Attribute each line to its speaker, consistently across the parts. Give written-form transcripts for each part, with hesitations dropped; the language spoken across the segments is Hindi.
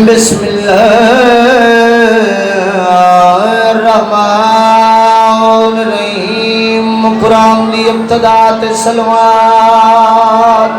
Speaker 1: बिस्मिल्लाहिर्रहमानिर्रहीम। कुरान दी इब्तिदा ते सलवात।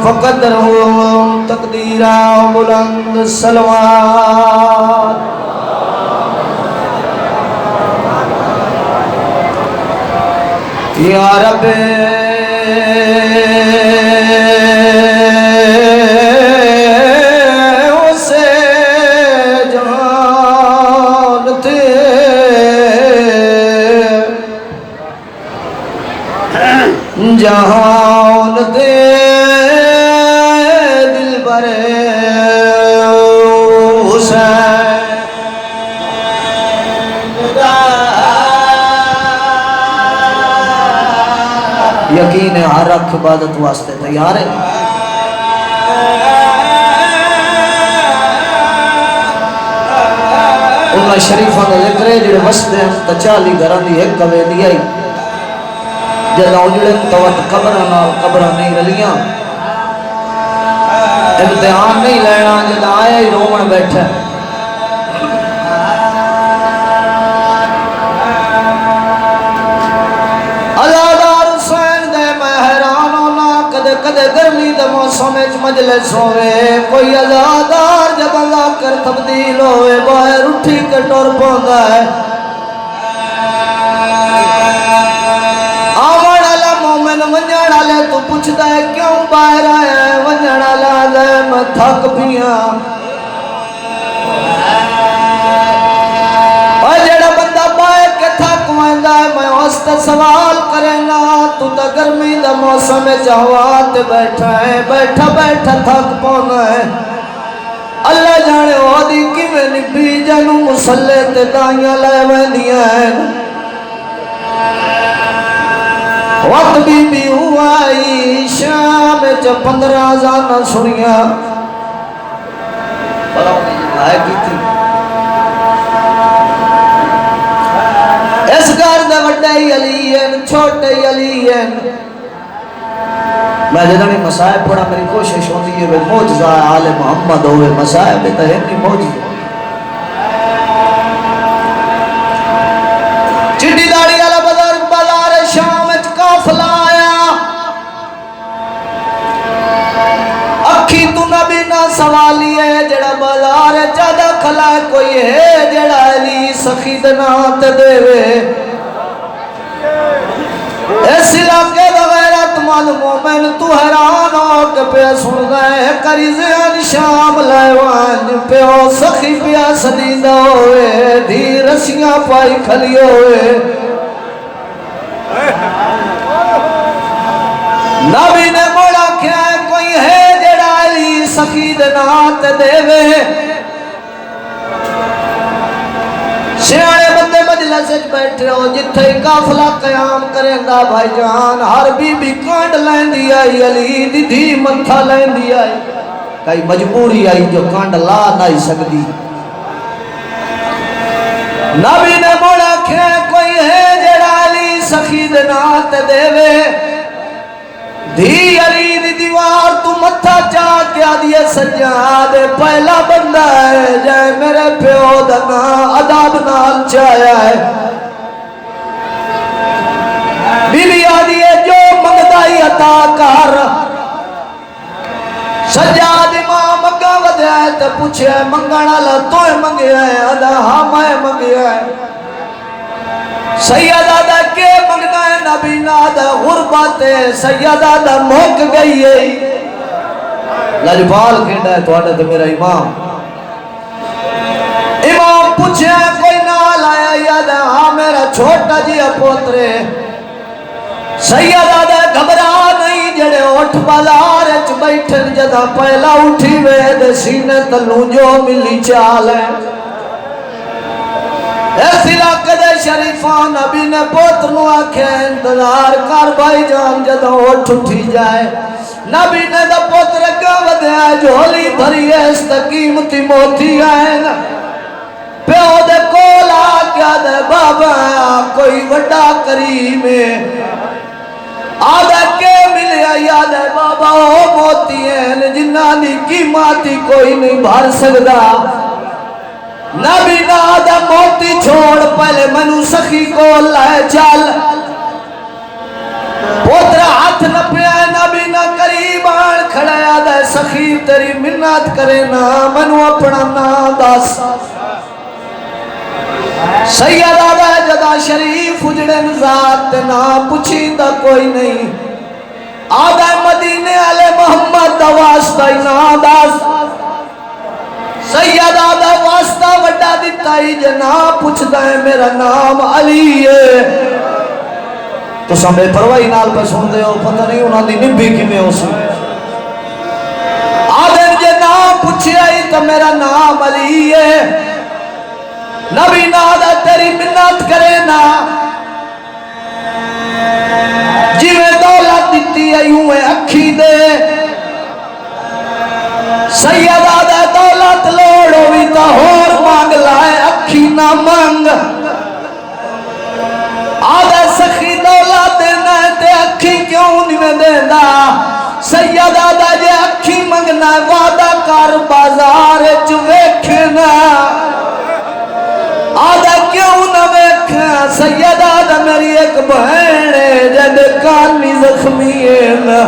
Speaker 1: फ़क़दरहू तक़दीरा बुलंद सलवात। या रब्बे उसे जानते जहान दे दिल बरे हुसैन। यकीन है हर अख इबादत वास्ते तैयार है। उन्हें शरीफों का जिक्र है जो वसते हैं तो 40 घर की एक हवेली आई जदा उजड़न तो कब्र नहीं रलियां। इम्तिहान नहीं लेना जदा आया ही रोमन बैठा। अज़ादार हुसैन दे मैं हैरान होना कदे कदे गर्मी दे मौसम मजलिस होवे कोई अज़ादार जब अल्लाह कर तब्दील होवे बाहर उठी के टुर पौंदा है। वंजण वाले तू पूछता है क्यों बाहर आया है? वंजण वाला मैं थक पिया। और जेड़ा बंदा बाहर के थक वंदा है मैं उससे सवाल करेगा तू तो गर्मी का मौसम में हवा ते बैठा है बैठा बैठा थक पौना है। अल्लाह जाने ओदी किवें निभी जनू मुसल्ले ते दाइयां लै वंदियां हैं। वक्त बीबी हुआ शाम च 15 अज़ानां सुनिया। इस घर दे वड्डे अली हैं छोटे अली हैं। मैं जदा भी मसाइब पढ़ा मेरी कोशिश होती है वे मौजज़ा आले मोहम्मद होवे। मसाइब तो है नहीं मौजज़ा। चिट्टी दाढ़ी वाला बुजुर्ग बाजार शाम काफला आया। अखी तू नबी ना सवाली है जेड़ा बाजार ज्यादा खला कोई है जेड़ा अली सखी दे नात देवे। इस इलाके दा गैरतमंद मोमिन तू हैरान हो के पे सुन गए करीज़े शाम लावान प्यो सखी पिया सदीदा होए धी रसियां पाई खली होए। नबी ने मोड़ा क्या कोई है जेड़ा अली सखी दे नात देवे। सियाने बंदे मजलिस बैठे हो जिथे काफला कयाम करेंदा भाईजान हर बीबी कांड लैंदी आई अली दी धी मत्था लैंदी आई। कई मजबूरी आई जो कांड ला नहीं सकती। नबी ने मोड़ा क्या कोई है जेड़ा अली सखी दे नात देवे। धी अली दी दीवार तू मत्था चा क्या दिए सज्जाद पहला बंदा है जय मेरे प्यो दा नां अदब नाल चाया है। बीबी आदि है जो मंगदा ही अता कर। सज्जाद मां मंगा वदया है ते पूछे मंगण वाला तोय मंगया है? अदा हां मैं मंगया है। सैयदा दा के मंगना है? नबी नादा गुरबत सैयदा दा मुक गई है। लजपाल कहता है तुहाडा ते मेरा इमाम। इमाम पूछे कोई नाल आया याद? हाँ मेरा छोटा जिहा पोतरे। सैयदा दा घबरा नहीं जड़े उठ बाजार च बैठे जदा पहला उठी वे दे सीने तलू जो मिली चाल है। इस इलाके कदे शरीफा नबी ने पुत्र नु आखे इंतजार कर भाईजान जदों उठ उठी जाए। नबी ने दा पुत्र अगे वधया झोली भरी इस कीमती मोती आए ना प्यो दे कोल आ गया दे बाबा कोई वड्डा करीम आदा के मिले याद है बाबा ओ मोती है जिन्ना दी कीमत कोई नहीं भर सकदा। नबी ना आदा मोती छोड़ पहले मनु सखी को ले चल। पुत्र हाथ न पे नबी ना करीब आन खड़ा याद है सखी तेरी मिन्नत करे ना मनु अपना ना दस। सैयद आदा जदा शरीफ उजड़े जात ना पुछींदा कोई नहीं। आदा मदीने आले मोहम्मद दा वास्ता ना दस। सैयद आदा वास्ता वड्डा दिता ही जना पुछदा है मेरा नाम अली है। तो सब बेपरवाही नाल पे सुनदे हो पता नहीं उन्हां दी निभी किवें हो सी। आदे जे नाम पुछया ही तो मेरा नाम अली है। नबी नादा तेरी मिन्नत करे ना जिवें दौलत दिती है यूं अखी दे। सैयद आदा दौलत लोड़ होवी तो होर मांग लाए अखी ना मांग। आदा सखी दौलत देना ते अखी क्यों नहीं देंदा। सैयद आदा जे अखी मंगना वादा कर बाजार च वेखना। आदा क्यों न वेखा सैयद आदा मेरी एक बहन है जद कानी जख्मी है ना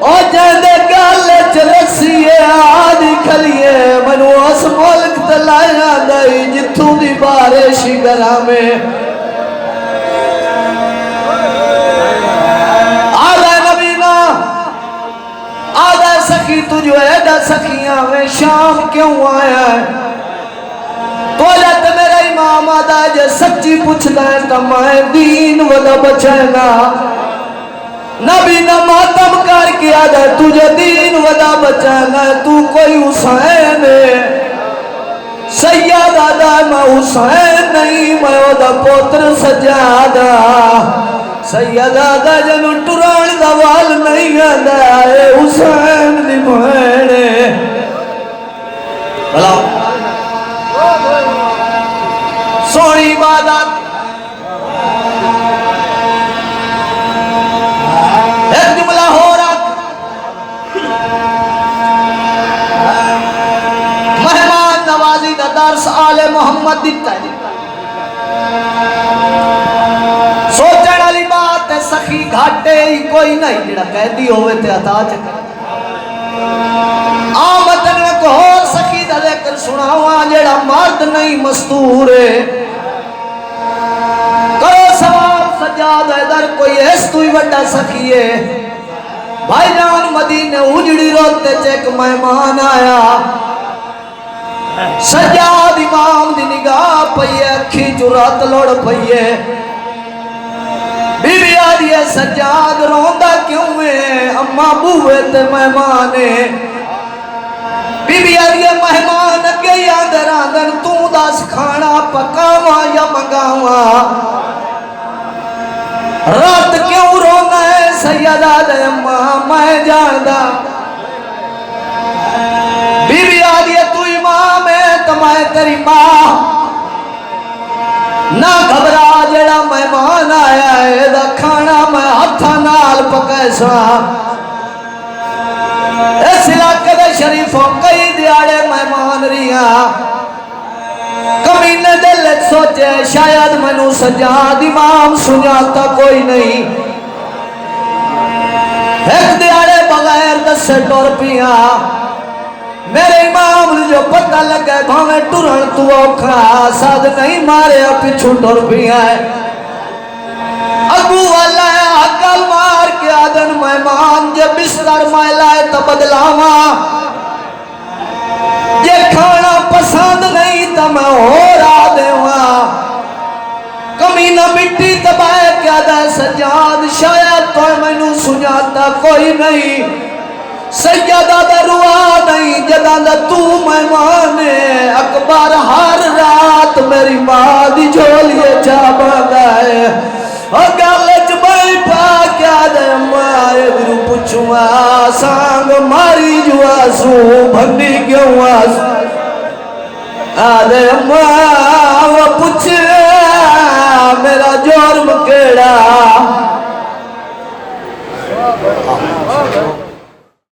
Speaker 1: ओ जद गल च रसी है आदि खलिए मनु उस मुल्क तलाया गई जिथों दी बारिश घरा में। आदा नबी ना आदा सखी तुझो एदा सखियां में शाम क्यों आया बोला तो मेरा इमाम आदा जे सच्ची पूछदा है तो मैं दीन वदा बचाना। नबी ना मातम करके आदा तुझे दीन वदा बचाना तू कोई हुसैन सैयद आदा मैं हुसैन नहीं मैं ओदा पुत्र सजादा। सैयद आदा जनु टुरान दा वाल नहीं आंदा ए हुसैन दी बहन भला सोनी इबादत एक जुमला हो रहा मेहमान नवाजी का दर्स आले मोहम्मद दिता है। सोचने वाली बात है सखी घाटे ही कोई नहीं जेड़ा कैदी होवे ते अता च आमदन को होर सखी दा लेकर सुनावा जेड़ा मर्द नहीं मस्तूर है। करो सवाल सजाद इधर कोई ऐस तू ही बड़ा सखी है। भाईजान मदीने उजड़ी रोते च एक मेहमान आया। सजाद इमाम दी निगाह पई है अखी चुरात लोड़ पई है। बीबी आ रही है सजाद रोंदा क्यों है अम्मा बूहे ते मेहमान है। बीबी आ रही है मेहमान अगे ही आंदर आंदर तू दस खाना पकावा या मंगावा रात क्यों रोना है सैयद आदा अम्मा मैं जानदा। बीबी आ रही है तू इमाम है तो मैं तेरी मां ना घबरा जेड़ा मेहमान आया है दा खाना मैं हथा नाल पकैसा। इस इलाके दे शरीफों कई दिहाड़े मेहमान रिया कमीने दिल सोचे शायद मैनू सजाद इमाम सुझाता कोई नहीं। एक दिहाड़े बगैर दसे टुर पिया मेरे इमाम जो पता लगे भावे टुरन तू औखा सद नहीं मारे पिछू टुर पिया अगू वाला अकल मार के आदन मेहमान जे बिस्तर मैला तो बदलावा जे खाना पसंद नहीं तो मैं और आ देवा। कमीना मिट्टी दबाए क्या दा सजाद शायद तो मैनू सुझाता कोई नहीं। सैयदा दा रुआ नहीं जदा दा तू मेहमान अकबर हर रात रात मेरी मां दी झोलिए चा बांधाए ओ गल च बई पा क्या दे माए गुरु पुछुआ सांग मारी जुआ सू भंडी क्यों आसू आदे मां वो पूछ मेरा जोर केड़ा